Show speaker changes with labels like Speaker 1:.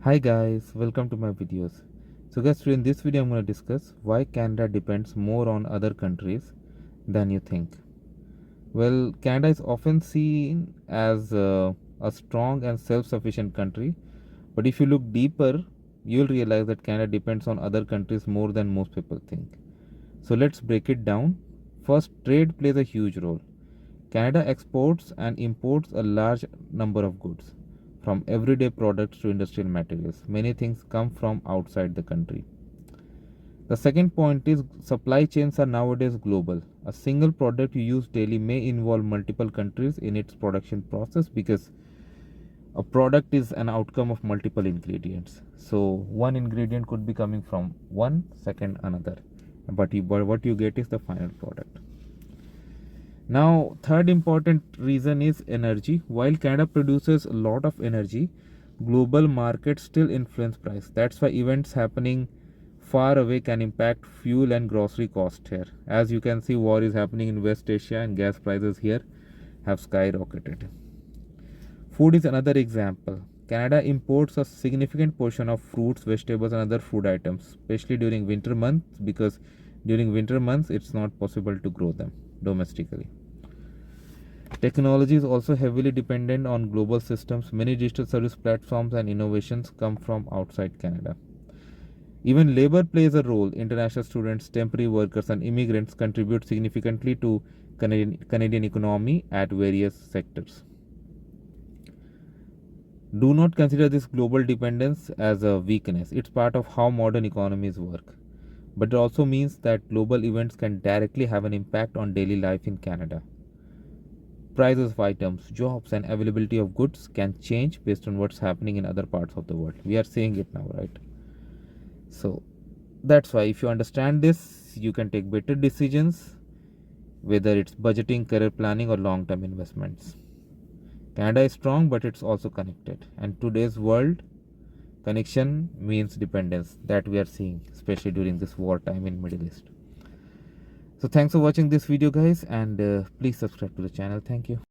Speaker 1: Hi guys, welcome to my videos. So guys, today in this video I'm going to discuss why Canada depends more on other countries than you think. Well, Canada is often seen as a strong and self-sufficient country, but if you look deeper, you'll realize that Canada depends on other countries more than most people think. So let's break it down. First, trade plays a huge role. Canada exports and imports a large number of goods, from everyday products to industrial materials. Many things come from outside the country. The second point is supply chains are nowadays global. A single product you use daily may involve multiple countries in its production process because a product is an outcome of multiple ingredients. So one ingredient could be coming from one, second another, but what you get is the final product. Now, third important reason is energy. While Canada produces a lot of energy, global markets still influence price. That's why events happening far away can impact fuel and grocery cost here. As you can see, war is happening in West Asia and gas prices here have skyrocketed. Food is another example. Canada imports a significant portion of fruits, vegetables, and other food items, especially during winter months, because during winter months it's not possible to grow them domestically. Technology is also heavily dependent on global systems. Many digital service platforms and innovations come from outside Canada. Even labor plays a role. International students, temporary workers, and immigrants contribute significantly to Canadian economy at various sectors. Do not consider this global dependence as a weakness. It's part of how modern economies work. But it also means that global events can directly have an impact on daily life in Canada. Prices of items, jobs, and availability of goods can change based on what's happening in other parts of the world. We are seeing it now, right? So that's why if you understand this, you can take better decisions, whether it's budgeting, career planning, or long term investments. Canada is strong, but it's also connected. And today's world, connection means dependence that we are seeing, especially during this war time in Middle East. So thanks for watching this video, guys, and please subscribe to the channel. Thank you.